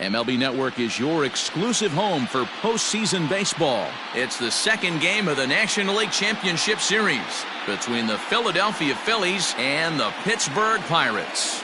MLB Network is your exclusive home for postseason baseball. It's the second game of the National League Championship Series between the Philadelphia Phillies and the Pittsburgh Pirates.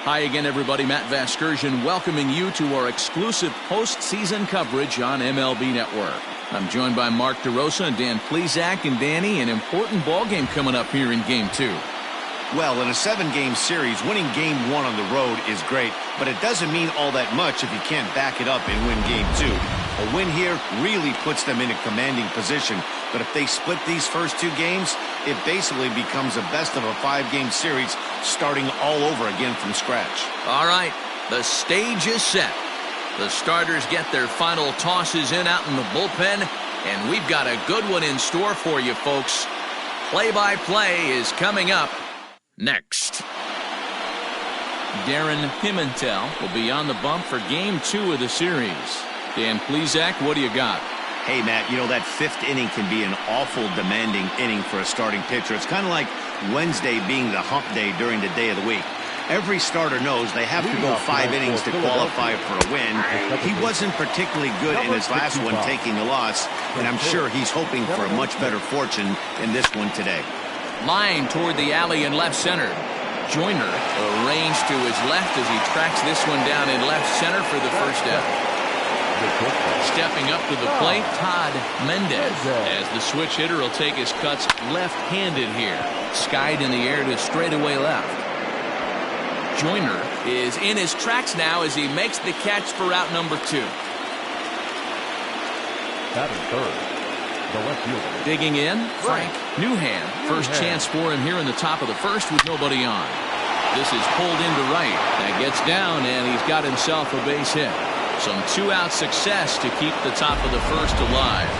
Hi again, everybody. Matt Vasgersian welcoming you to our exclusive postseason coverage on MLB Network. I'm joined by Mark DeRosa and Dan Plesac. And Danny, an important ball game coming up here in Game 2. Well, in a 7-game series, winning Game 1 on the road is great, but it doesn't mean all that much if you can't back it up and win Game 2. A win here really puts them in a commanding position, but if they split these first 2 games, it basically becomes a best of a 5-game series starting all over again from scratch. All right, the stage is set. The starters get their final tosses in out in the bullpen, and we've got a good one in store for you, folks. Play-by-play is coming up next. Darren Pimentel will be on the bump for Game 2 of the series. Dan Plesac, what do you got? Hey, Matt, you know that 5th inning can be an awful demanding inning for a starting pitcher. It's kind of like Wednesday being the hump day during the day of the week. Every starter knows they have to go 5 innings to qualify for a win. He wasn't particularly good in his last one, taking the loss, and I'm sure he's hoping for a much better fortune in this one today. Line toward the alley in left center. Joyner arranged to his left as he tracks this one down in left center for the first out. Stepping up to the plate, Todd Mendez, as the switch hitter will take his cuts left-handed here. Skied in the air to straightaway left. Joyner is in his tracks now as he makes the catch for out number 2. Batting third, the left fielder. Digging in, Frank Newham. First chance for him here in the top of the first with nobody on. This is pulled into right. That gets down, and he's got himself a base hit. Some 2-out success to keep the top of the first alive.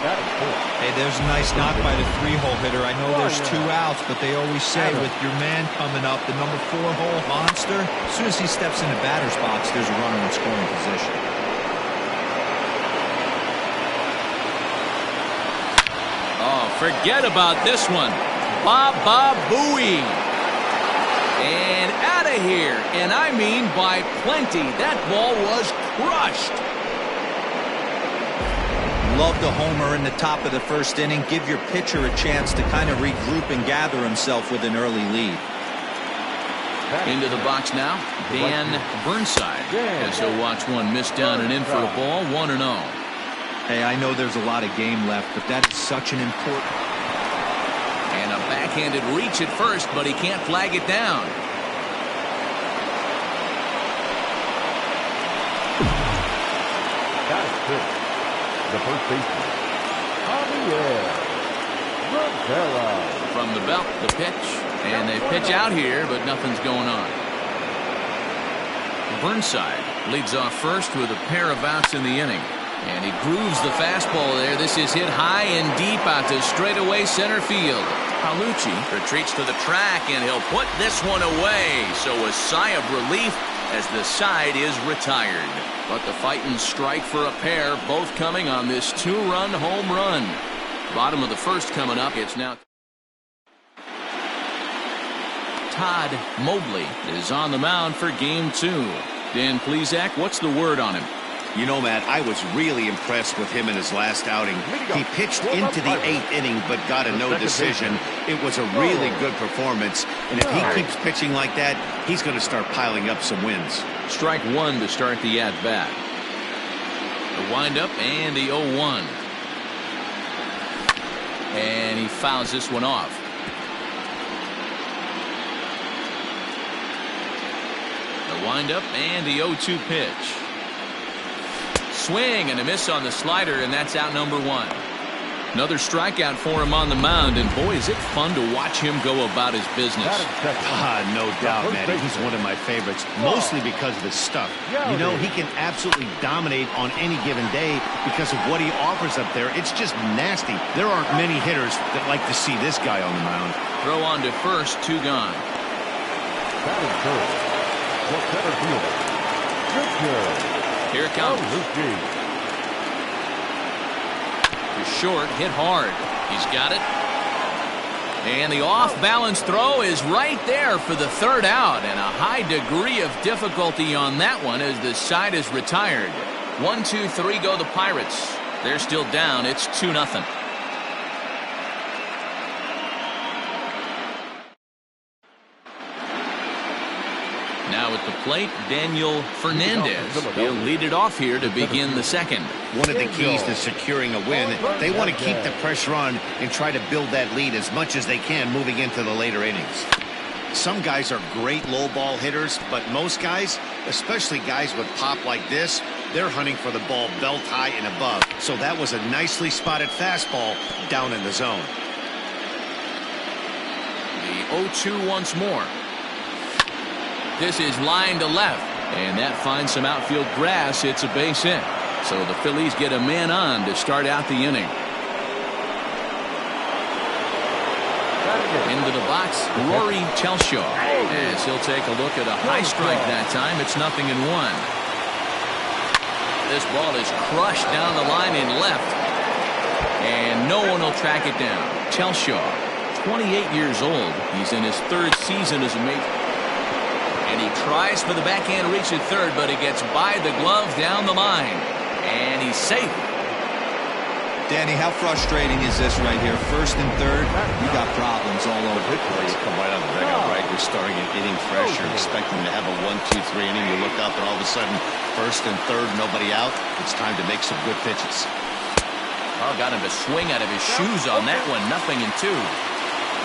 Hey, there's a nice knock by the 3-hole hitter. I know there's 2 outs, but they always say with your man coming up, the number 4-hole monster, as soon as he steps in the batter's box, there's a runner in scoring position. Oh, forget about this one. Baba Booey. And out of here. And I mean by plenty. That ball was crushed. Love the homer in the top of the first inning. Give your pitcher a chance to kind of regroup and gather himself with an early lead. Into the box now, Dan Burnside, as he'll watch one miss down and in for a ball, 1-0. Hey, I know there's a lot of game left, but that is such an important. And a backhanded reach at first, but he can't flag it down. That is good. The first baseman, Javier Rivera. From the belt, the pitch, and they pitch out here, but nothing's going on. Burnside leads off first with a pair of outs in the inning, and he grooves the fastball there. This is hit high and deep out to straightaway center field. Palucci retreats to the track, and he'll put this one away. So a sigh of relief as the side is retired. But the fighting strike for a pair, both coming on this 2-run home run. Bottom of the first coming up. It's now Todd Mobley is on the mound for Game 2. Dan Plesac, what's the word on him? You know, Matt, I was really impressed with him in his last outing. He pitched into the 8th inning but got a no decision. It was a really good performance, and if he keeps pitching like that, he's going to start piling up some wins. Strike 1 to start the at-bat. The windup and the 0-1. And he fouls this one off. The windup and the 0-2 pitch. Swing and a miss on the slider, and that's out number 1. Another strikeout for him on the mound, and boy, is it fun to watch him go about his business. No doubt, Matty. He's one of my favorites, mostly because of his stuff. You know, he can absolutely dominate on any given day because of what he offers up there. It's just nasty. There aren't many hitters that like to see this guy on the mound. Throw on to first, 2 gone. Batting third, the center fielder, Victor. Here it comes. To short, hit hard. He's got it. And the off-balance throw is right there for the third out, and a high degree of difficulty on that one as the side is retired. 1-2-3 go the Pirates. They're still down. It's 2-0. Now at the plate, Daniel Fernandez. He'll lead it off here to begin the second. One of the keys to securing a win, they want to keep the pressure on and try to build that lead as much as they can moving into the later innings. Some guys are great low ball hitters, but most guys, especially guys with pop like this, they're hunting for the ball belt high and above. So that was a nicely spotted fastball down in the zone. The 0-2 once more. This is line to left, and that finds some outfield grass. It's a base hit. So the Phillies get a man on to start out the inning. Into the box, Rory Telshaw, as he'll take a look at a high strike that time. It's 0-1. This ball is crushed down the line in left, and no one will track it down. Telshaw, 28 years old. He's in his third season as a major. And he tries for the backhand reach at third, but it gets by the glove down the line. And he's safe. Danny, how frustrating is this right here? First and third, you got problems all over the place. Come right on the dugout, right? You're starting an inning fresh. You're expecting to have a 1-2-3 inning. You look up, and all of a sudden, first and third, nobody out. It's time to make some good pitches. Oh, got him to swing out of his shoes on that one. 0-2.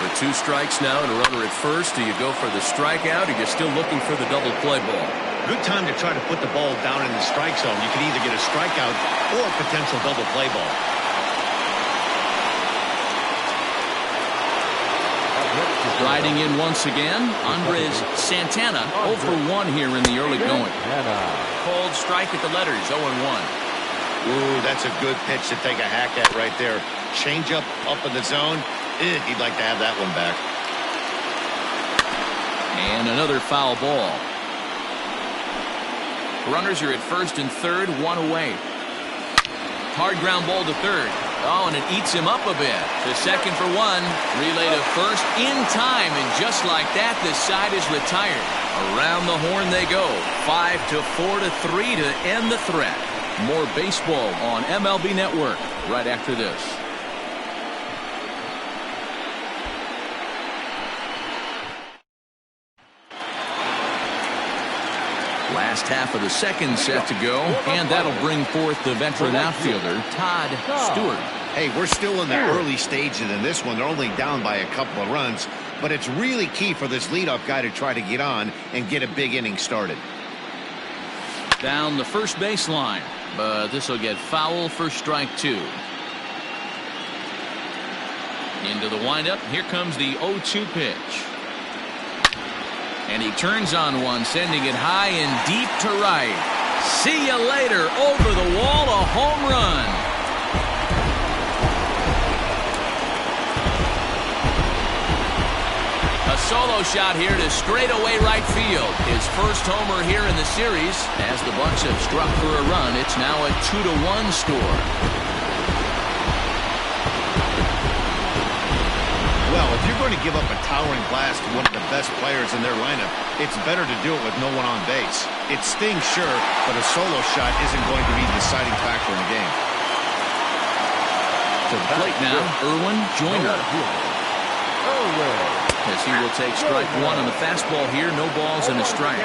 With 2 strikes now and a runner at first, do you go for the strikeout or you're still looking for the double play ball? Good time to try to put the ball down in the strike zone. You can either get a strikeout or a potential double play ball. Riding in once again, Andres Santana, 0 for 1 here in the early going. Cold strike at the letters, 0-1. Ooh, that's a good pitch to take a hack at right there. Change up in the zone. He'd like to have that one back. And another foul ball. Runners are at first and third, 1 away. Hard ground ball to third. Oh, and it eats him up a bit. To second for 1. Relay to first in time, and just like that, the side is retired. Around the horn they go. 5-4-3 to end the threat. More baseball on MLB Network right after this. Last half of the second set to go, and that'll bring forth the veteran outfielder, Todd Stewart. Hey, we're still in the early stages in this one. They're only down by a couple of runs, but it's really key for this leadoff guy to try to get on and get a big inning started. Down the first baseline, but this will get foul for strike 2. Into the windup, here comes the 0-2 pitch. And he turns on one, sending it high and deep to right. See you later. Over the wall, a home run. A solo shot here to straightaway right field. His first homer here in the series. As the Bucs have struck for a run, it's now a 2-1 score. Well, if you're going to give up a towering blast to one of the best players in their lineup, it's better to do it with no one on base. It stings, sure, but a solo shot isn't going to be the deciding factor in the game. To the plate now, Erwin Joyner. As he will take strike 1 on the fastball here. No balls and a strike.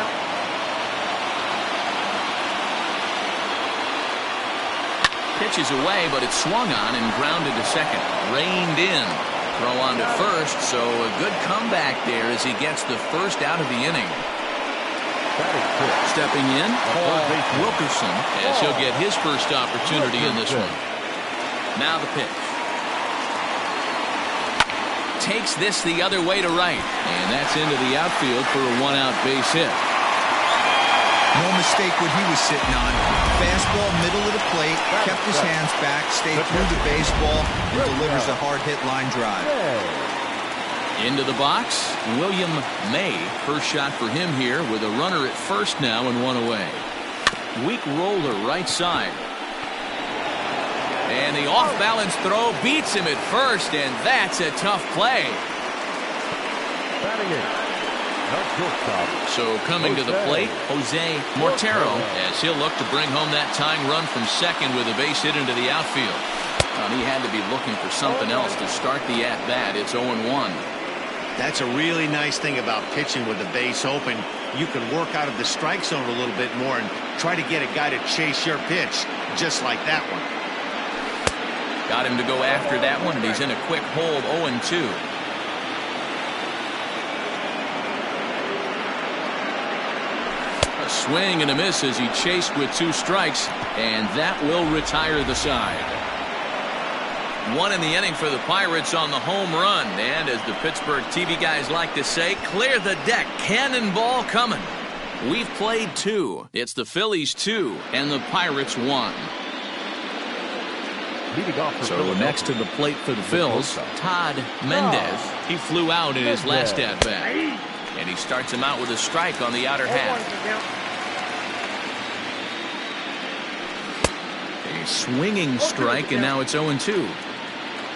Pitch is away, but it's swung on and grounded to second. Reined in. Throw on to first, so a good comeback there as he gets the first out of the inning. Stepping in, Paul Wilkerson, as he'll get his first opportunity in this one. Now the pitch. Takes this the other way to right, and that's into the outfield for a 1-out base hit. No mistake what he was sitting on. Fastball, middle of the plate, kept his hands back, stayed through the baseball, and delivers a hard-hit line drive. Into the box, William May. First shot for him here with a runner at first now and 1 away. Weak roller right side. And the off-balance throw beats him at first, and that's a tough play. Batting it. The shortstop. So coming to the plate, Jose Mortero, as he'll look to bring home that tying run from second with a base hit into the outfield. He had to be looking for something else to start the at-bat. It's 0-1. That's a really nice thing about pitching with the base open. You can work out of the strike zone a little bit more and try to get a guy to chase your pitch, just like that one. Got him to go after that one, and he's in a quick hold, 0-2. A swing and a miss as he chased with 2 strikes, and that will retire the side. 1 in the inning for the Pirates on the home run. And as the Pittsburgh TV guys like to say, clear the deck. Cannonball coming. We've played 2. It's the Phillies 2 and the Pirates 1. So next to the plate for the Phils, Todd Mendez. He flew out in his last at-bat. And he starts him out with a strike on the outer half. A swinging strike, and now it's 0-2.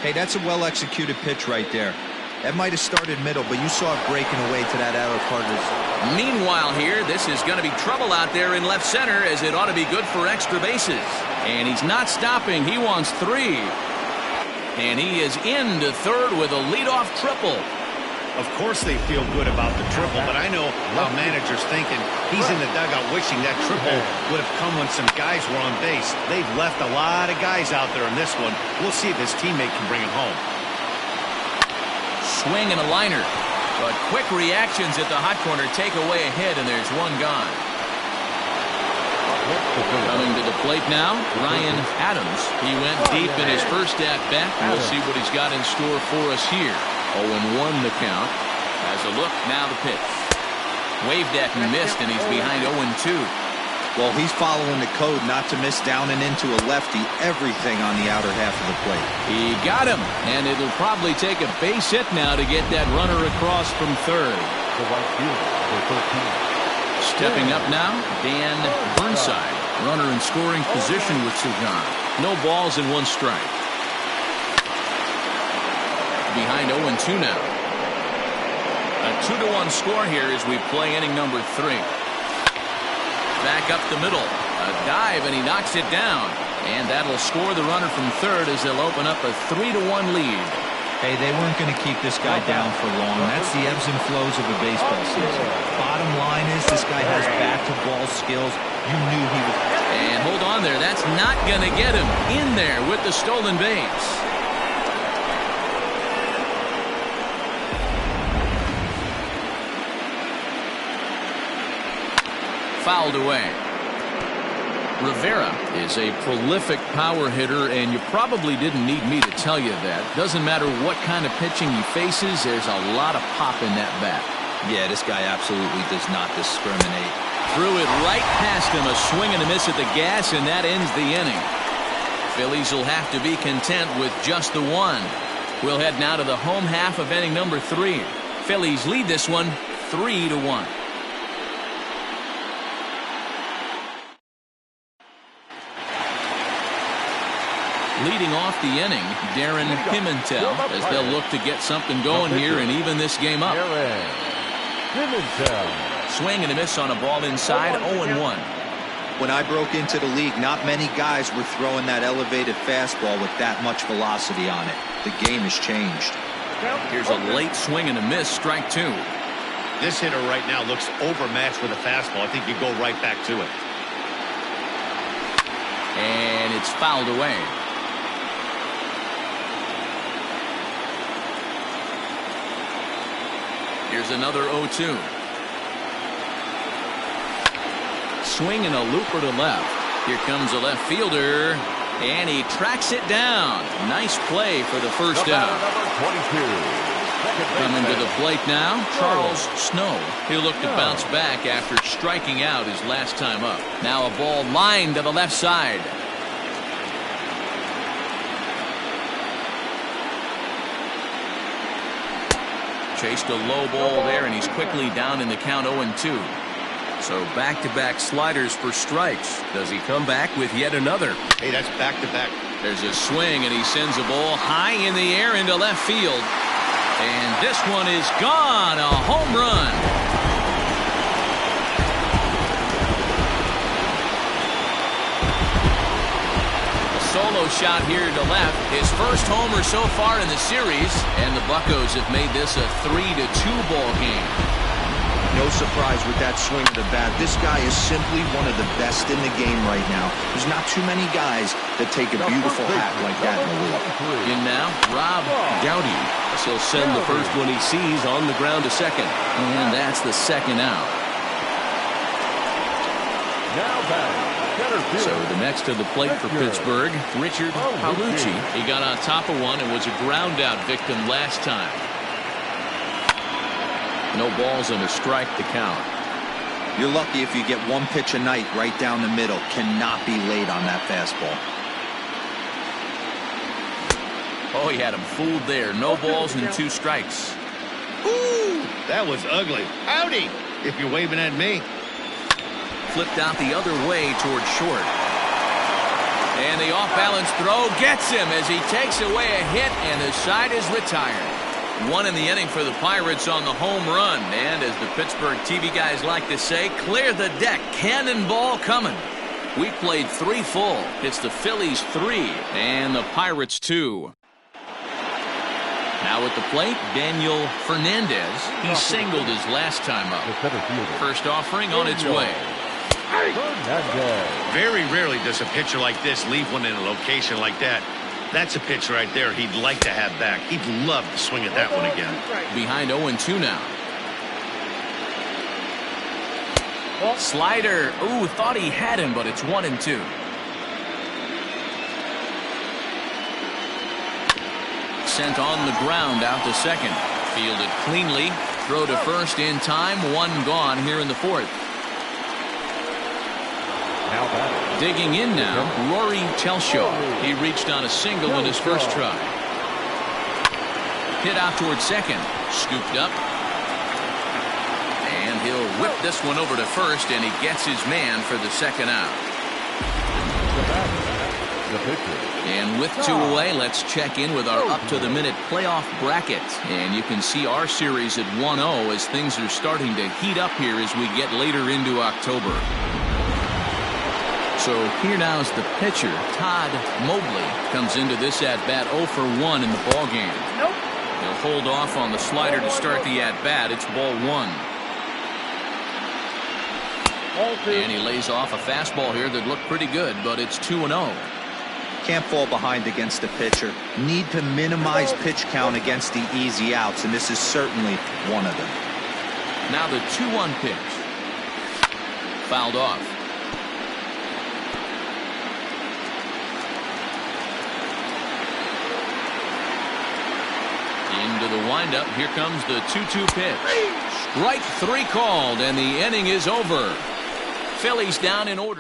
Hey, that's a well-executed pitch right there. That might have started middle, but you saw it breaking away to that outer part of his... Meanwhile here, this is going to be trouble out there in left center, as it ought to be good for extra bases. And he's not stopping. He wants 3. And he is into third with a leadoff triple. Of course they feel good about the triple, but I know how manager's thinking. He's in the dugout wishing that triple would have come when some guys were on base. They've left a lot of guys out there in this one. We'll see if his teammate can bring it home. Swing and a liner. But quick reactions at the hot corner take away a hit, and there's 1 gone. Coming to the plate now, Ryan Adams. He went deep in his first at-bat. We'll see what he's got in store for us here. 0-1 the count. Has a look, now the pitch. Waved at and missed, and he's behind 0-2. Well, he's following the code not to miss down and into a lefty. Everything on the outer half of the plate. He got him, and it'll probably take a base hit now to get that runner across from third. Stepping up now, Dan Burnside. Runner in scoring position with Sugan. No balls and 1 strike. Behind 0-2 now. A 2-1 score here as we play inning number 3. Back up the middle. A dive, and he knocks it down. And that'll score the runner from third as they'll open up a 3-1 lead. Hey, they weren't going to keep this guy down for long. That's the ebbs and flows of a baseball season. Bottom line is this guy has bat-to-ball skills. You knew he would. And hold on there. That's not going to get him in there with the stolen base. Fouled away. Rivera is a prolific power hitter, and you probably didn't need me to tell you that. Doesn't matter what kind of pitching he faces, there's a lot of pop in that bat. Yeah, this guy absolutely does not discriminate. Threw it right past him, a swing and a miss at the gas, and that ends the inning. Phillies will have to be content with just the 1. We'll head now to the home half of inning number 3. Phillies lead this one 3-1. Leading off the inning, Darren Pimentel, as they'll look to get something going here and even this game up. Swing and a miss on a ball inside, 0-1. When I broke into the league, not many guys were throwing that elevated fastball with that much velocity on it. The game has changed. Here's a late swing and a miss, strike 2. This hitter right now looks overmatched with a fastball. I think you go right back to it. And it's fouled away. Here's another 0-2. Swing and a looper to left. Here comes a left fielder, and he tracks it down. Nice play for the first out. Coming to the plate now, Charles Snow. He'll look to bounce back after striking out his last time up. Now a ball lined to the left side. Chased a low ball there, and he's quickly down in the count 0-2. So back-to-back sliders for strikes. Does he come back with yet another? Hey, that's back-to-back. There's a swing, and he sends a ball high in the air into left field. And this one is gone. A home run. Solo shot here to left. His first homer so far in the series, and the Buccos have made this a 3-2 ball game. No surprise with that swing of the bat. This guy is simply one of the best in the game right now. There's not too many guys that take a beautiful hat like that in the league. In now, Rob Gowdy. He'll send the first one he sees on the ground to second. And that's the second out. Now batting. So the next to the plate for Pittsburgh, Richard Palucci. He got on top of one and was a ground out victim last time. No balls and a strike to count. You're lucky if you get one pitch a night right down the middle. Cannot be late on that fastball. Oh, he had him fooled there. No balls and 2 strikes. Ooh, that was ugly. Howdy, if you're waving at me. Flipped out the other way towards short. And the off-balance throw gets him as he takes away a hit, and the side is retired. 1 in the inning for the Pirates on the home run. And as the Pittsburgh TV guys like to say, clear the deck. Cannonball coming. We played 3 full. It's the Phillies 3 and the Pirates 2. Now at the plate, Daniel Fernandez. He singled his last time up. First offering on its way. Very rarely does a pitcher like this leave one in a location like that. That's a pitch right there he'd like to have back. He'd love to swing at that one again. Behind 0-2 now. Slider. Ooh, thought he had him, but it's 1-2. Sent on the ground out to second. Fielded cleanly. Throw to first in time. 1 gone here in the 4th. Digging in now, Rory Telshaw. He reached on a single in his first try. Hit out towards second. Scooped up. And he'll whip this one over to first, and he gets his man for the second out. And with 2 away, let's check in with our up-to-the-minute playoff bracket. And you can see our series at 1-0 as things are starting to heat up here as we get later into October. So here now is the pitcher, Todd Mobley, comes into this at-bat 0 for 1 in the ball game. He'll hold off on the slider to start the at-bat. It's ball 1. And he lays off a fastball here that looked pretty good, but it's 2-0. Can't fall behind against the pitcher. Need to minimize pitch count against the easy outs, and this is certainly one of them. Now the 2-1 pitch. Fouled off. Into the windup. Here comes the 2-2 pitch. Strike 3 called, and the inning is over. Phillies down in order.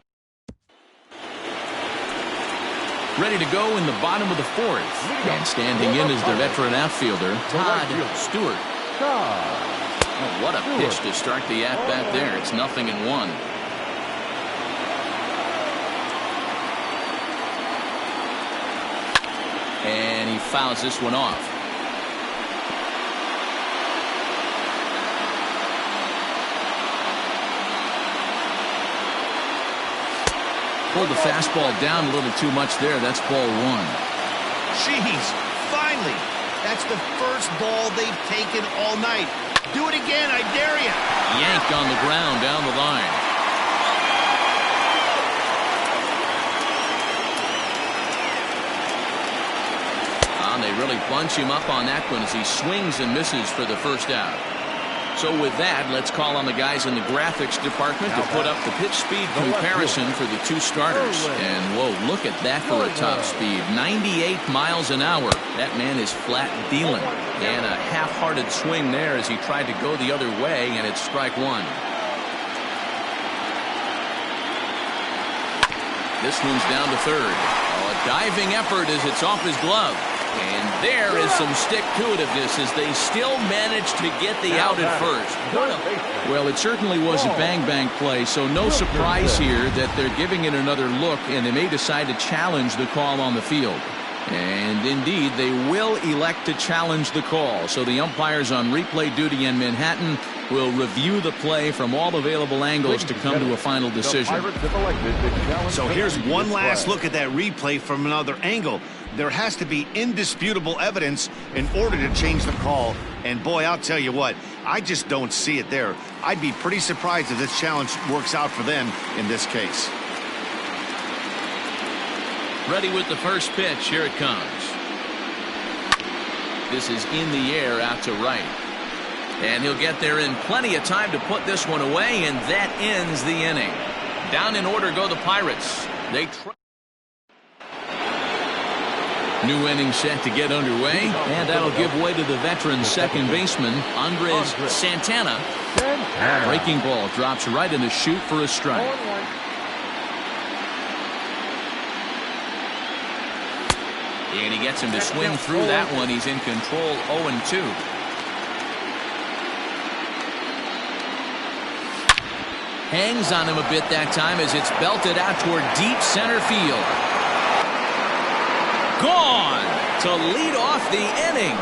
Ready to go in the bottom of the 4th. And standing in is the veteran outfielder, Todd Stewart. Oh, what a pitch to start the at-bat there. It's 0-1. And he fouls this one off. Pulled the fastball down a little too much there. That's ball 1. Jeez, finally. That's the first ball they've taken all night. Do it again, I dare you. Yanked on the ground down the line. And they really bunch him up on that one as he swings and misses for the first out. So with that, let's call on the guys in the graphics department to put up the pitch speed comparison for the 2 starters. And whoa, look at that for a top speed. 98 miles an hour. That man is flat dealing. And a half-hearted swing there as he tried to go the other way, and it's strike 1. This one's down to third. Oh, a diving effort as it's off his glove. And there is some stick-to-itiveness as they still manage to get the out at first. Well, it certainly was a bang-bang play, so no surprise here that they're giving it another look, and they may decide to challenge the call on the field. And indeed, they will elect to challenge the call. So the umpires on replay duty in Manhattan will review the play from all available angles to come to a final decision. So here's one last look at that replay from another angle. There has to be indisputable evidence in order to change the call. And boy, I'll tell you what, I just don't see it there. I'd be pretty surprised if this challenge works out for them in this case. Ready with the first pitch. Here it comes. This is in the air out to right. And he'll get there in plenty of time to put this one away, and that ends the inning. Down in order go the Pirates. They new inning set to get underway, and that'll give way to the veteran second baseman, Andres Santana. Breaking ball drops right in the chute for a strike. And he gets him to swing through that one. He's in control, 0-2. Hangs on him a bit that time as it's belted out toward deep center field. Gone to lead off the inning.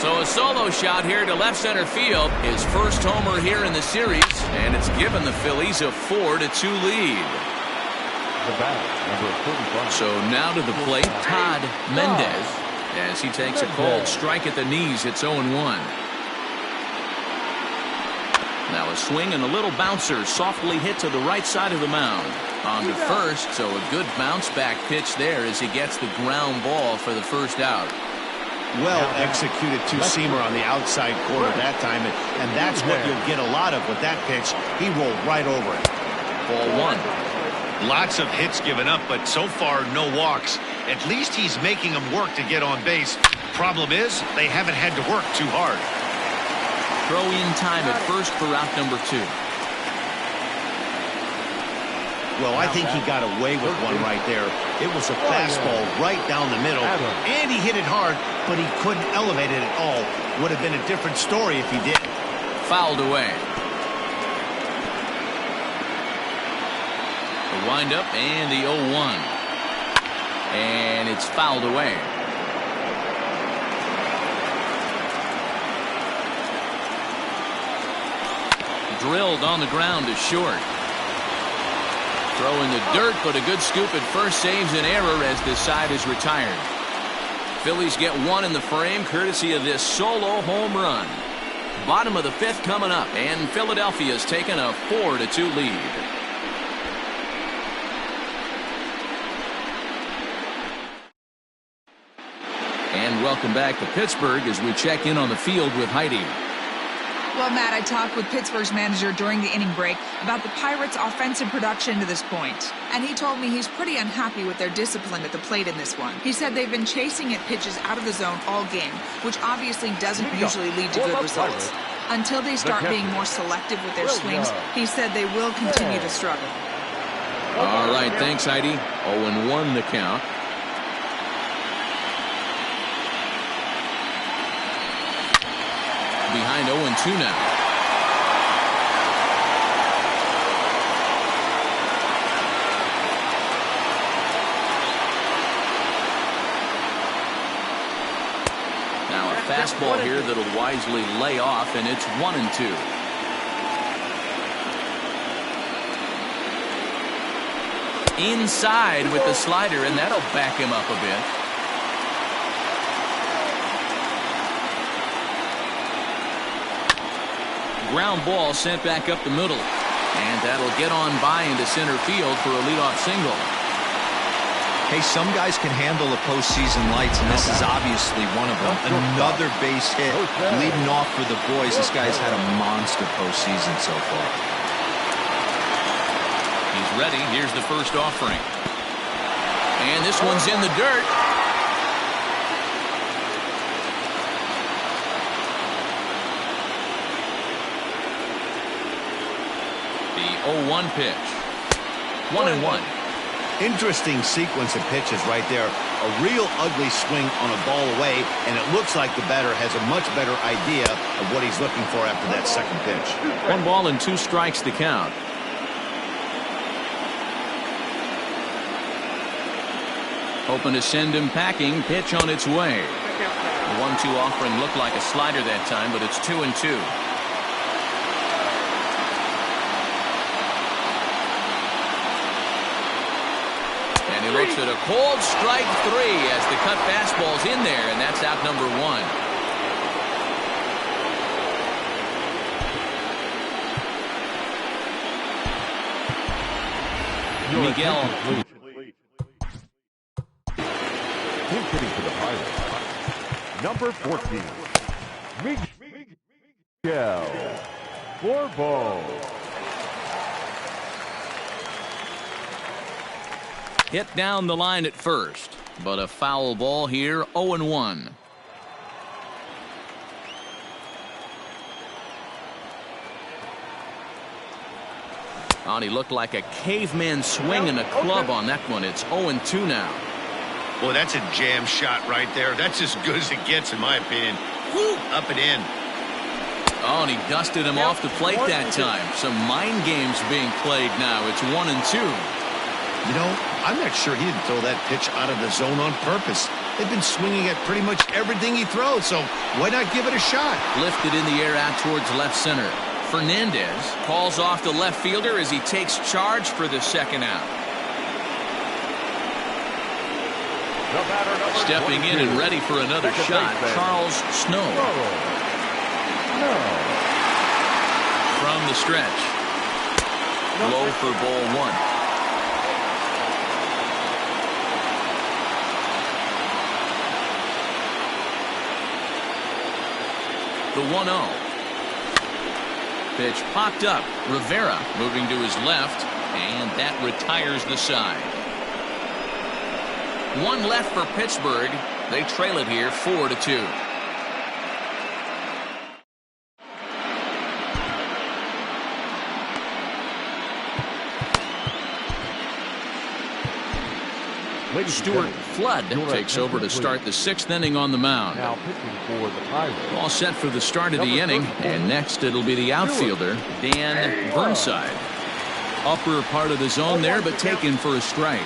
So a solo shot here to left center field. His first homer here in the series, and it's given the Phillies a 4-2 lead. So now to the plate, Todd Mendez, as he takes a called strike at the knees. It's 0-1. Now a swing and a little bouncer softly hit to the right side of the mound. On to first, so a good bounce back pitch there as he gets the ground ball for the first out. Well executed two-seamer on the outside corner that time, and that's what you'll get a lot of with that pitch. He rolled right over it. Ball one. Lots of hits given up, but so far no walks. At least he's making them work to get on base. Problem is, they haven't had to work too hard. Throw in time at first for out number 2. Well, I think he got away with one right there. It was a fastball right down the middle, and he hit it hard, but he couldn't elevate it at all. Would have been a different story if he did. Fouled away. The windup and the 0-1. And it's fouled away. Drilled on the ground to short. Throw in the dirt, but a good scoop at first saves an error as this side is retired. Phillies get one in the frame courtesy of this solo home run. Bottom of the 5th coming up, and Philadelphia's taken a 4-2 lead. And welcome back to Pittsburgh as we check in on the field with Heidi. Well, Matt, I talked with Pittsburgh's manager during the inning break about the Pirates' offensive production to this point. And he told me he's pretty unhappy with their discipline at the plate in this one. He said they've been chasing at pitches out of the zone all game, which obviously doesn't usually lead to good results. Until they start being more selective with their swings, he said they will continue to struggle. All right, thanks, Heidi. 0-1 the count. Behind 0-2 now. Now a fastball here that'll wisely lay off, and it's 1-2. Inside with the slider, and that'll back him up a bit. Ground ball sent back up the middle, and that'll get on by into center field for a leadoff single. Hey, some guys can handle the postseason lights, and this is obviously one of them. Another base hit leading off for the boys. This guy's had a monster postseason so far. He's ready. Here's the first offering, and this one's in the dirt. The 0-1 pitch. 1-1. Interesting sequence of pitches right there. A real ugly swing on a ball away, and it looks like the batter has a much better idea of what he's looking for after that second pitch. 1 ball and 2 strikes to count. Hoping to send him packing. Pitch on its way. The 1-2 offering looked like a slider that time, but it's 2-2. And he looks at a cold strike 3 as the cut fastball's in there, and that's out number 1. Miguel. Team hitting for the Pirates. Number 14, Miguel Borbo. Hit down the line at first, but a foul ball here, 0-1. Oh, he looked like a caveman swinging a club on that one. It's 0-2 now. Well, that's a jam shot right there. That's as good as it gets, in my opinion. Woo, up and in. Oh, and he dusted him off the plate that time. Some mind games being played now. It's 1-2. You know, I'm not sure he didn't throw that pitch out of the zone on purpose. They've been swinging at pretty much everything he throws, so why not give it a shot? Lifted in the air out towards left center. Fernandez calls off the left fielder as he takes charge for the second out. Stepping in and ready for another shot, Charles Snow. From the stretch. Low for ball 1. The 1-0. Pitch popped up. Rivera moving to his left, and that retires the side. One left for Pittsburgh. They trail it here 4-2. Stuart Flood takes over to start the 6th inning on the mound. Now pitching for the Pirates. All set for the start of the inning, and next it'll be the outfielder, Dan Burnside. Upper part of the zone there, but taken for a strike.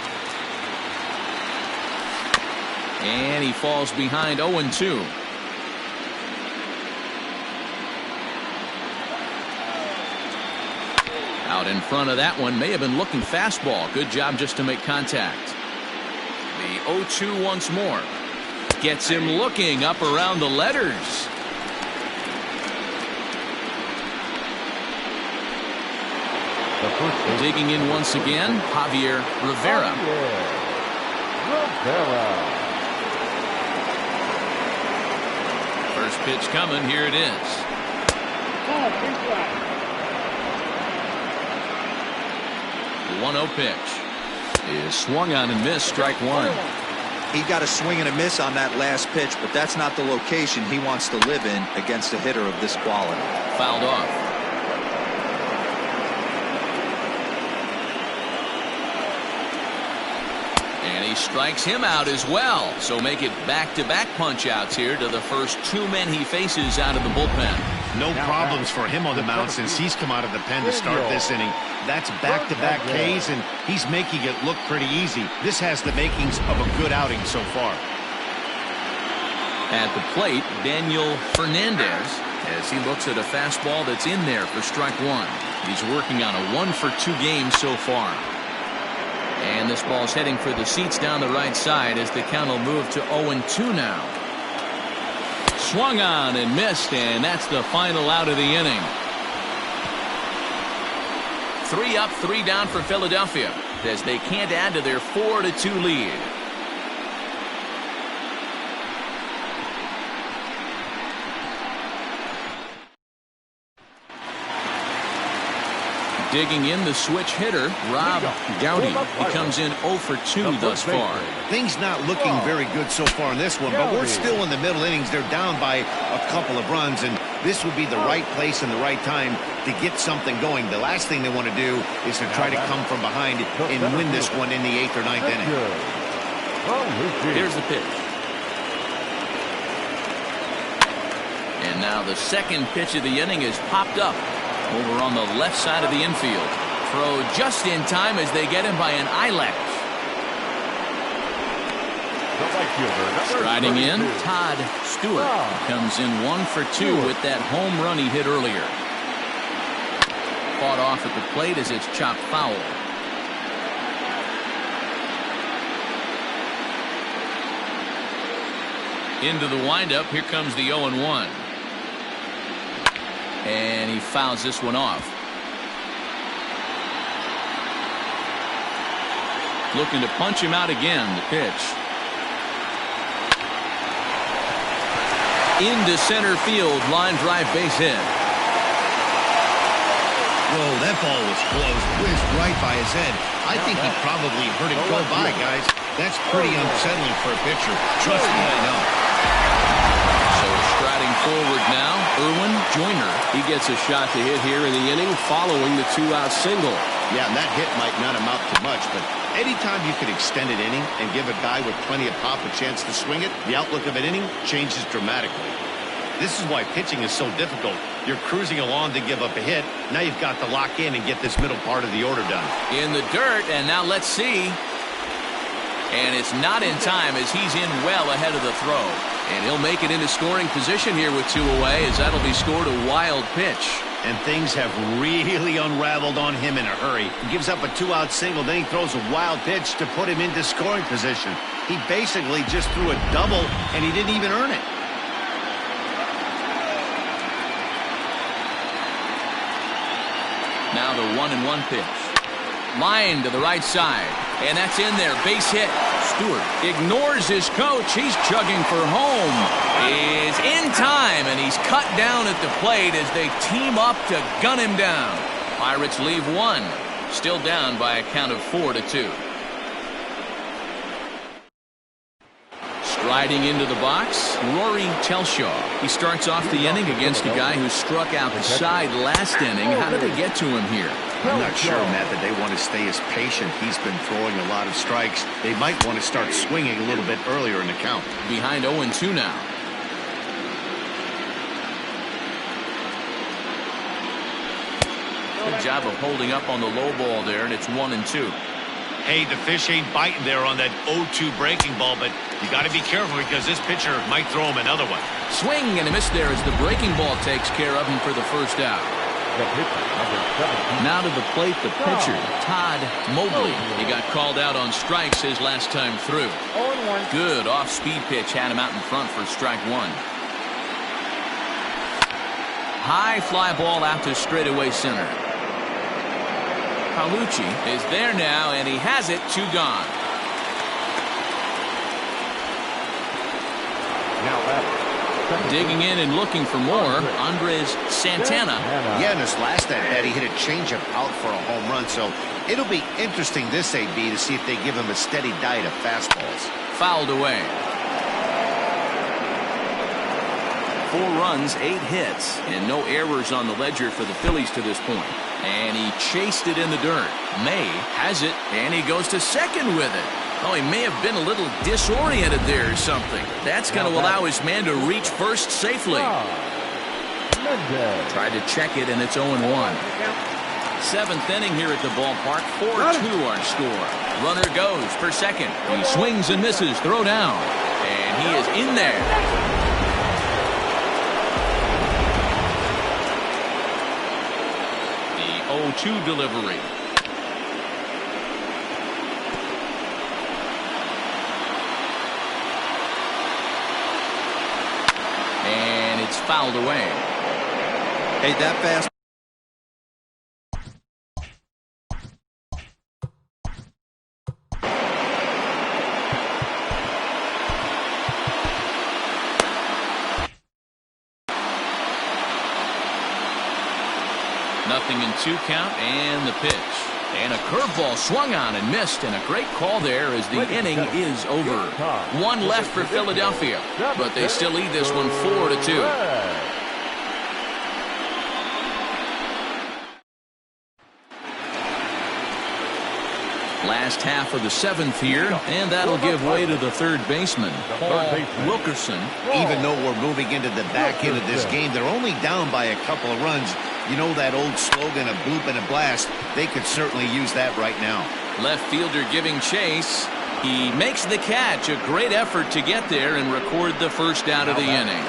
And he falls behind 0-2. Out in front of that one, may have been looking fastball. Good job just to make contact. The 0-2 once more. Gets him looking up around the letters. Digging in once again, Javier Rivera. First pitch coming, here it is. 1-0 pitch is swung on and missed, strike 1. He got a swing and a miss on that last pitch, but that's not the location he wants to live in against a hitter of this quality. Fouled off. And he strikes him out as well. So make it back-to-back punch-outs here to the first 2 men he faces out of the bullpen. No problems for him on the mound since he's come out of the pen to start this inning. That's back-to-back Ks, and he's making it look pretty easy. This has the makings of a good outing so far. At the plate, Daniel Fernandez, as he looks at a fastball that's in there for strike 1. He's working on a 1-for-2 game so far. And this ball's heading for the seats down the right side as the count will move to 0-2 now. Swung on and missed, and that's the final out of the inning. 3 up, 3 down for Philadelphia as they can't add to their 4-2 lead. Digging in, the switch hitter, Rob Gowdy. He comes in 0 for 2 thus far. Things not looking very good so far in this one, but we're still in the middle innings. They're down by a couple of runs, and this would be the right place and the right time to get something going. The last thing they want to do is to try to come from behind and win this one in the 8th or 9th inning. Here's the pitch. And now the second pitch of the inning is popped up over on the left side of the infield. Throw just in time as they get him by an eyelash. fielder, number Striding in, 32. Todd Stewart comes in 1 for 2 with that home run he hit earlier. Fought off at the plate as it's chopped foul. Into the windup, here comes the 0-1. And he fouls this one off. Looking to punch him out again, the pitch. Into center field, line drive base hit. Whoa, that ball was close. Whizzed right by his head. I think he probably heard it go by, guys. That's pretty unsettling for a pitcher. Trust me, I know. So striding forward now, Irwin Joyner. He gets a shot to hit here in the inning following the 2-out single. Yeah, and that hit might not amount to much, but anytime you can extend an inning and give a guy with plenty of pop a chance to swing it, the outlook of an inning changes dramatically. This is why pitching is so difficult. You're cruising along to give up a hit. Now you've got to lock in and get this middle part of the order done. In the dirt, and now let's see. And it's not in time as he's in well ahead of the throw. And he'll make it into scoring position here with 2 away as that'll be scored a wild pitch. And things have really unraveled on him in a hurry. He gives up a 2-out single, then he throws a wild pitch to put him into scoring position. He basically just threw a double, and he didn't even earn it. Now the 1-1 pitch. Line to the right side. And that's in there. Base hit. Stewart ignores his coach. He's chugging for home. Is in time, and he's cut down at the plate as they team up to gun him down. Pirates leave 1. Still down by a count of 4-2. Striding into the box, Rory Telshaw. He starts off the inning against a guy who struck outside last inning. How did they get to him here? I'm not sure, Matt, that they want to stay as patient. He's been throwing a lot of strikes. They might want to start swinging a little bit earlier in the count. Behind 0-2 now. Good job of holding up on the low ball there, and it's 1-2. Hey, the fish ain't biting there on that 0-2 breaking ball, but you got to be careful because this pitcher might throw him another one. Swing and a miss there as the breaking ball takes care of him for the first out. The pitcher, number 17. Now to the plate, the pitcher, Todd Mobley. He got called out on strikes his last time through. 0-1. Good off-speed pitch had him out in front for strike 1. High fly ball out to straightaway center. Palucci is there now, and he has it. 2 gone. Now batter. Digging in and looking for more, Andres Santana. Yeah, in his last at-bat, he hit a changeup out for a home run, so it'll be interesting this AB to see if they give him a steady diet of fastballs. Fouled away. 4 runs, 8 hits, and no errors on the ledger for the Phillies to this point. And he chased it in the dirt. May has it, and he goes to second with it. Oh, he may have been a little disoriented there or something. That's going to allow his man to reach first safely. Tried to check it, and it's 0-1. 7th inning here at the ballpark. 4-2 our score. Runner goes for second. He swings and misses. Throw down. And he is in there. The 0-2 delivery. And it's fouled away. Hey, that fast. Nothing in 2 count, and the pitch. And a curveball swung on and missed, and a great call there as the inning is over. 1 left for Philadelphia, but they still lead this one 4-2. Last half of the 7th here, and that'll give way to the 3rd baseman, Paul Wilkerson. Even though we're moving into the back end of this game, they're only down by a couple of runs. You know that old slogan, a bloop and a blast? They could certainly use that right now. Left fielder giving chase. He makes the catch. A great effort to get there and record the first out of the inning.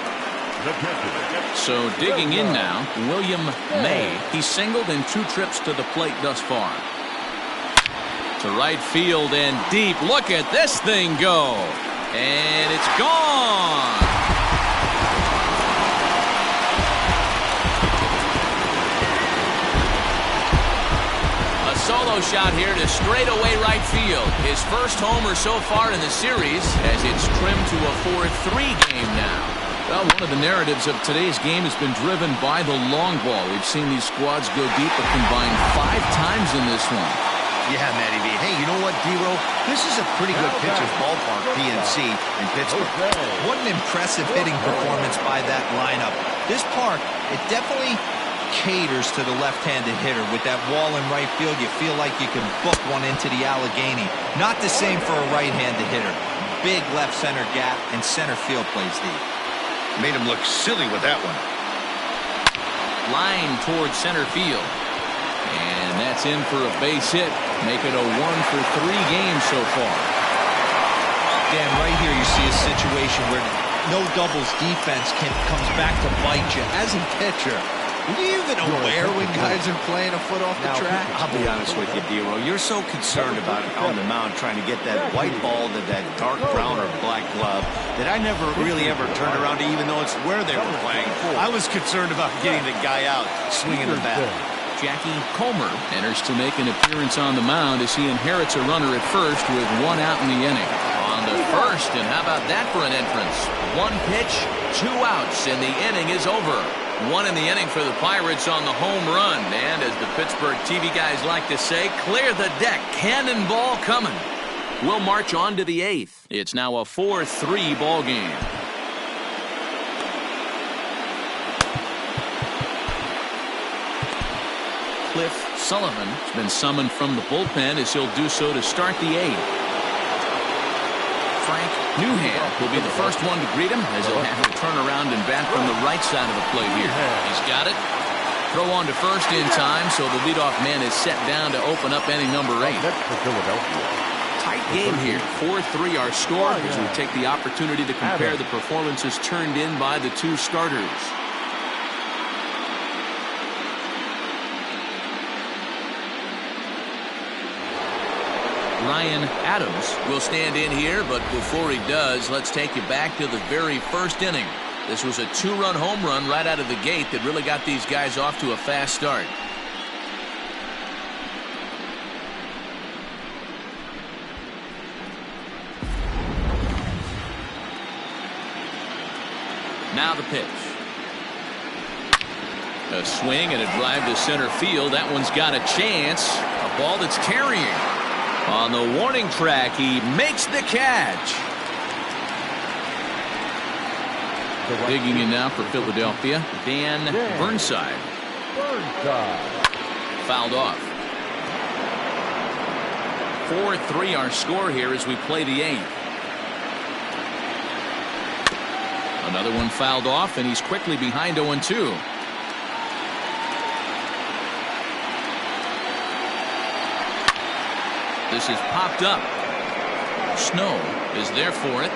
So digging in now, William May. He's singled in 2 trips to the plate thus far. To right field and deep. Look at this thing go. And it's gone. A solo shot here to straightaway right field. His first homer so far in the series as it's trimmed to a 4-3 game now. Well, one of the narratives of today's game has been driven by the long ball. We've seen these squads go deep a combined 5 times in this one. Yeah, Matty V. Hey, you know what, D-Row? This is a pretty good pitcher's ballpark, PNC, in Pittsburgh. What an impressive hitting performance by that lineup. This park, it definitely caters to the left-handed hitter. With that wall in right field, you feel like you can book one into the Allegheny. Not the same for a right-handed hitter. Big left center gap, and center field plays deep. Made him look silly with that one. Line towards center field. And that's in for a base hit. Make it a 1-for-3 game so far. Dan, right here you see a situation where no doubles defense comes back to bite you. As a pitcher, are you even aware when guys are playing a foot off the track? I'll be honest with you, D-Row. You're so concerned about it on the mound trying to get that white ball to that dark brown or black glove that I never really ever turned around to even though it's where they were playing. I was concerned about getting the guy out swinging the bat. Jackie Comer enters to make an appearance on the mound as he inherits a runner at first with 1 out in the inning. On the first, and how about that for an entrance? 1 pitch, 2 outs, and the inning is over. 1 in the inning for the Pirates on the home run. And as the Pittsburgh TV guys like to say, clear the deck, cannonball coming. We'll march on to the 8th. It's now a 4-3 ball game. Cliff Sullivan has been summoned from the bullpen as he'll do so to start the 8th. Frank Newham will be the first one to greet him as he'll have to turn around and bat from the right side of the plate here. He's got it. Throw on to first in time, so the leadoff man is set down to open up inning number 8. That's for Philadelphia. Tight game here. 4-3 our score as we take the opportunity to compare the performances turned in by the 2 starters. Ryan Adams will stand in here, but before he does, let's take you back to the very first inning. This was a 2-run home run right out of the gate that really got these guys off to a fast start. Now the pitch. A swing and a drive to center field. That one's got a chance. A ball that's carrying. On the warning track, he makes the catch. Digging in now for Philadelphia, Dan Burnside. Fouled off. 4-3 our score here as we play the 8th. Another one fouled off, and he's quickly behind 0-2. This is popped up. Snow is there for it.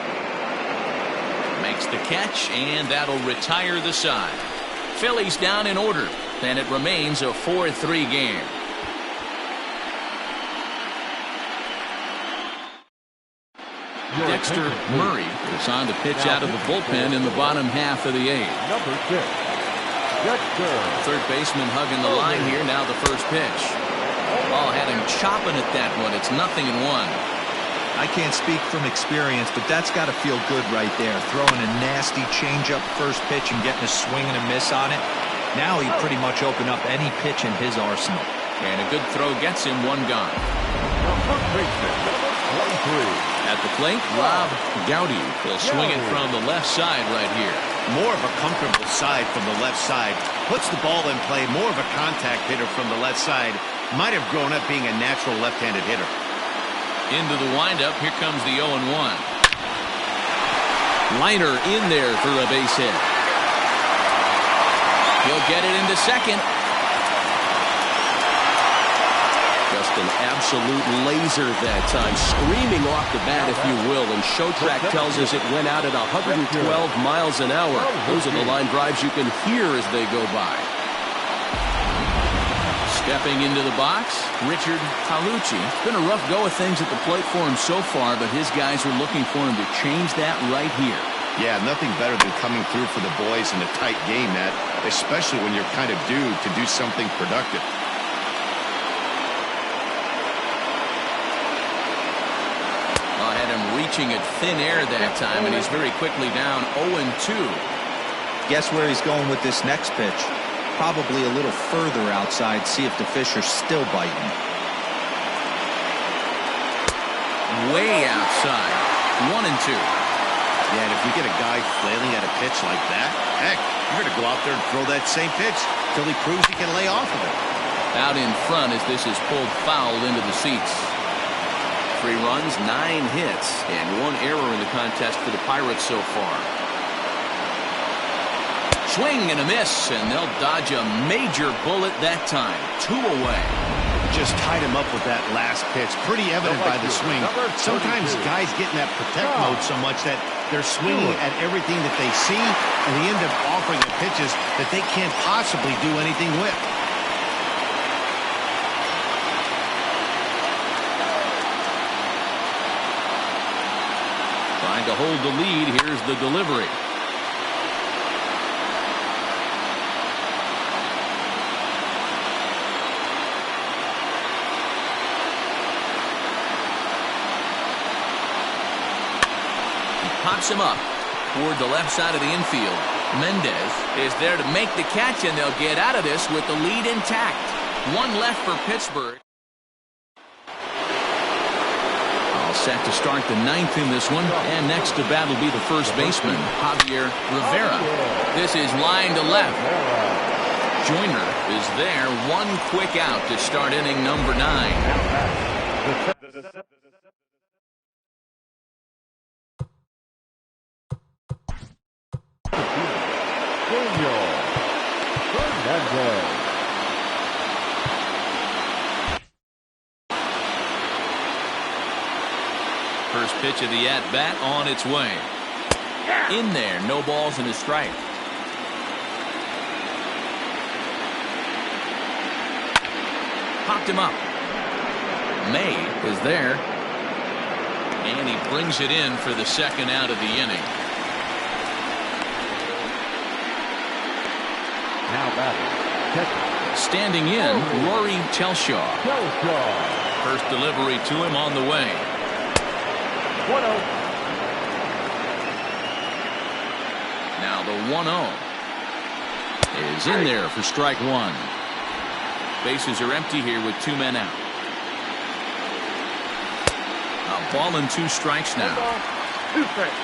Makes the catch, and that'll retire the side. Phillies down in order, and it remains a 4-3 game. Dexter Murray is on to pitch out of the bullpen in the bottom half of the 8th. Number 6, Dexter. Third baseman hugging the line here. Now the first pitch. Oh, had him chopping at that one. It's 0-1. I can't speak from experience, but that's got to feel good right there. Throwing a nasty changeup first pitch and getting a swing and a miss on it. Now he pretty much opened up any pitch in his arsenal. And a good throw gets him 1 gone. At the plate, Rob Gowdy will swing it from the left side right here. More of a comfortable side from the left side. Puts the ball in play. More of a contact hitter from the left side. Might have grown up being a natural left-handed hitter. Into the windup. Here comes the 0-1. Liner in there for a base hit. He'll get it into second. Just Just an absolute laser that time, screaming off the bat, if you will. And Showtrack tells us it went out at 112 miles an hour. Those are the line drives you can hear as they go by. Stepping into the box, Richard Palucci. It's been a rough go of things at the plate for him so far, but his guys are looking for him to change that right here. Yeah, nothing better than coming through for the boys in a tight game, Matt, especially when you're kind of due to do something productive. Well, had him reaching at thin air that time, and he's very quickly down 0-2. Guess where he's going with this next pitch? Probably a little further outside, see if the fish are still biting. Way outside. 1-2. Yeah, and if you get a guy flailing at a pitch like that, heck, you're going to go out there and throw that same pitch till he proves he can lay off of it. Out in front as this is pulled foul into the seats. 3 runs, 9 hits, and 1 error in the contest for the Pirates so far. Swing and a miss, and they'll dodge a major bullet that time. 2 away. Just tied him up with that last pitch. Pretty evident by the swing. Sometimes guys get in that protect mode so much that they're swinging at everything that they see, and they end up offering the pitches that they can't possibly do anything with. Trying to hold the lead. Here's the delivery. Pops him up toward the left side of the infield. Mendez is there to make the catch, and they'll get out of this with the lead intact. 1 left for Pittsburgh. All set to start the 9th in this one, and next to bat will be the first baseman, Javier Rivera. This is line to left. Joyner is there. 1 quick out to start inning number 9. First pitch of the at-bat on its way. In there, no balls and a strike. Popped him up. May is there. And he brings it in for the 2nd out of the inning. Now batting. Standing in, Rory Telshaw. First delivery to him on the way. 1-0. Now the 1-0 is in there for strike 1. Bases are empty here with 2 men out. A ball and 2 strikes now. 2 strikes.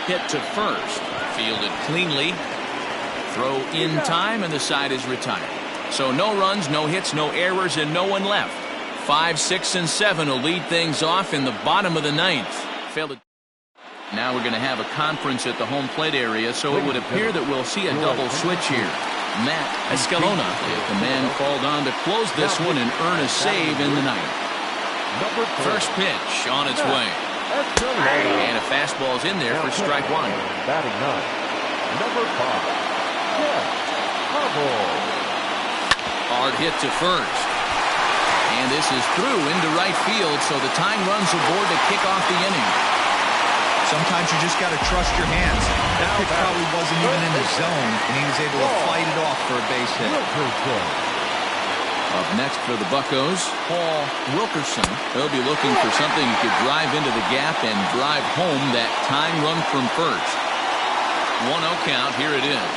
Hit to first. Fielded cleanly. Throw in time, and the side is retired. So no runs, no hits, no errors, and no one left. 5, 6, and 7 will lead things off in the bottom of the 9th. Now we're going to have a conference at the home plate area, so it would appear that we'll see a double switch here. Matt Escalona is the man called on to close this one and earn a save in the 9th. First pitch on its way. And a fastball's in there for strike 1. Batting 9. Number 5. Hard hit to first. And this is through into right field, so the tying runs aboard to kick off the inning. Sometimes you just got to trust your hands. That pitch probably wasn't even in the zone, and he was able to fight it off for a base hit. Up next for the Buccos, Paul Wilkerson. They'll be looking for something he could drive into the gap and drive home that tying run from first. 1-0 count. Here it is.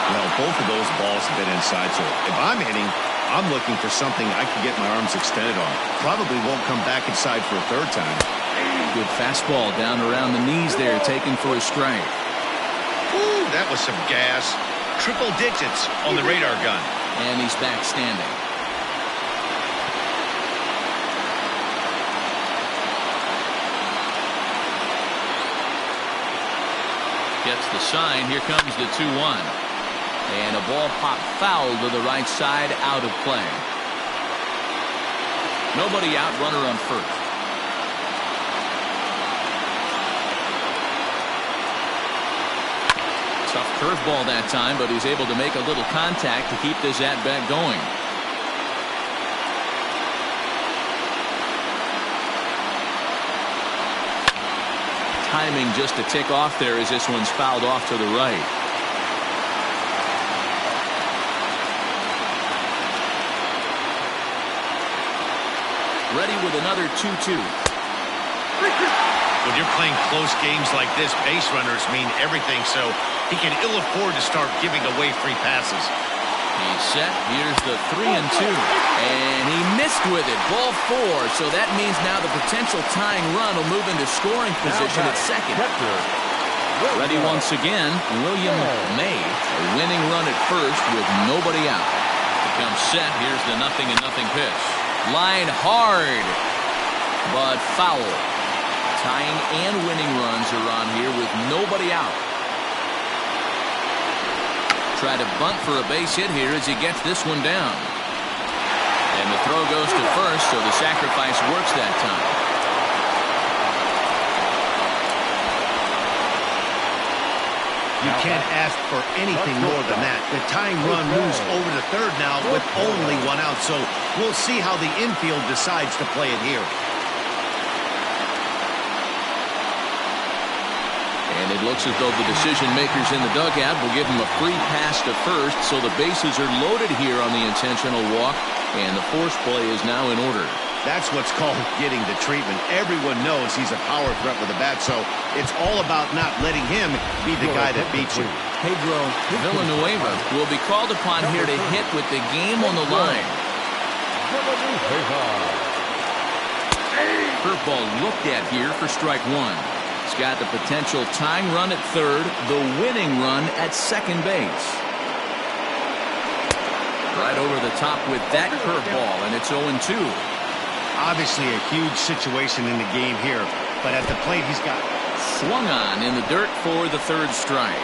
Well, both of those balls have been inside, so if I'm hitting, I'm looking for something I can get my arms extended on. Probably won't come back inside for a 3rd time. Good fastball down around the knees there, taken for a strike. Ooh, that was some gas. Triple digits on the radar gun. And he's back standing. Gets the sign. Here comes the 2-1. And a ball popped foul to the right side, out of play. Nobody out, runner on first. Tough curveball that time, but he's able to make a little contact to keep this at-bat going. Timing just to tick off there as this one's fouled off to the right. Ready with another 2-2. When you're playing close games like this, base runners mean everything, so he can ill afford to start giving away free passes. He's set. Here's the 3-2. And he missed with it. Ball 4. So that means now the potential tying run will move into scoring position at second. Ready once again, William May. A winning run at first with nobody out. Becomes set. Here's the 0-0 pitch. Line hard, but foul. Tying and winning runs are on here with nobody out. Try to bunt for a base hit here as he gets this one down. And the throw goes to first, so the sacrifice works that time. You can't ask for anything more than that. The tying run moves over to third now with only one out, so we'll see how the infield decides to play it here. And it looks as though the decision makers in the dugout will give him a free pass to first, so the bases are loaded here on the intentional walk, and the force play is now in order. That's what's called getting the treatment. Everyone knows he's a power threat with a bat, so it's all about not letting him be the guy that beats you. Pedro Villanueva will be called upon here to hit with the game on the line. Curveball looked at here for strike one. He's got the potential tying run at third, the winning run at second base. Right over the top with that curveball, and it's 0-2. Obviously a huge situation in the game here, but at the plate he's got swung on in the dirt for the third strike.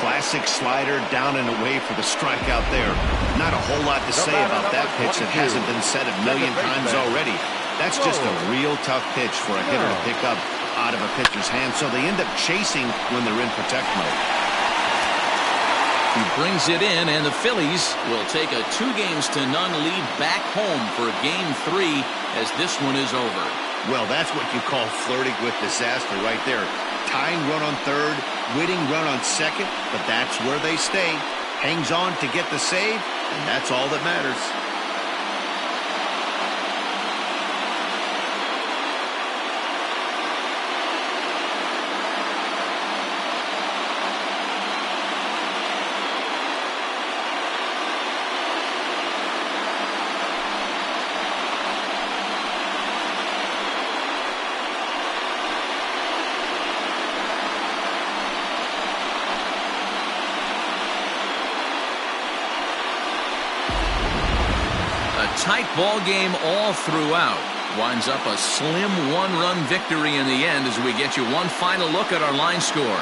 Classic slider down and away for the strikeout there. Not a whole lot to say about that pitch that hasn't been said a million times already. That's just a real tough pitch for a hitter to pick up out of a pitcher's hand, so they end up chasing when they're in protect mode. He brings it in, and the Phillies will take a 2-0 lead back home for Game 3 as this one is over. Well, that's what you call flirting with disaster right there. Tying run on third, winning run on second, but that's where they stay. Hangs on to get the save, and that's all that matters. Tight ball game all throughout. Winds up a slim 1-run victory in the end as we get you one final look at our line score.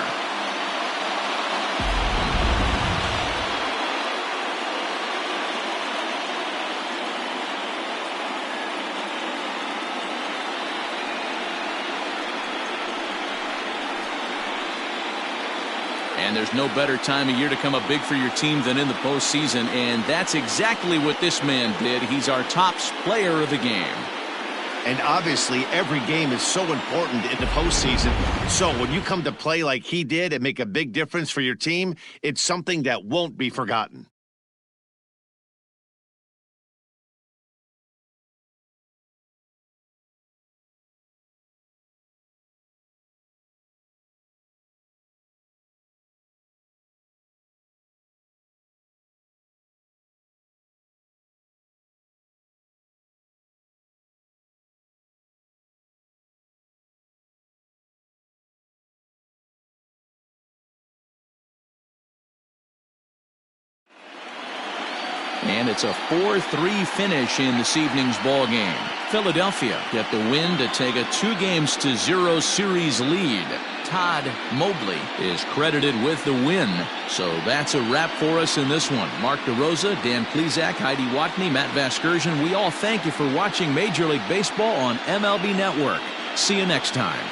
And there's no better time of year to come up big for your team than in the postseason, and that's exactly what this man did. He's our top player of the game. And obviously, every game is so important in the postseason. So when you come to play like he did and make a big difference for your team, it's something that won't be forgotten. And it's a 4-3 finish in this evening's ball game. Philadelphia get the win to take a 2-0 series lead. Todd Mobley is credited with the win. So that's a wrap for us in this one. Mark DeRosa, Dan Plezak, Heidi Watney, Matt Vasgersian. We all thank you for watching Major League Baseball on MLB Network. See you next time.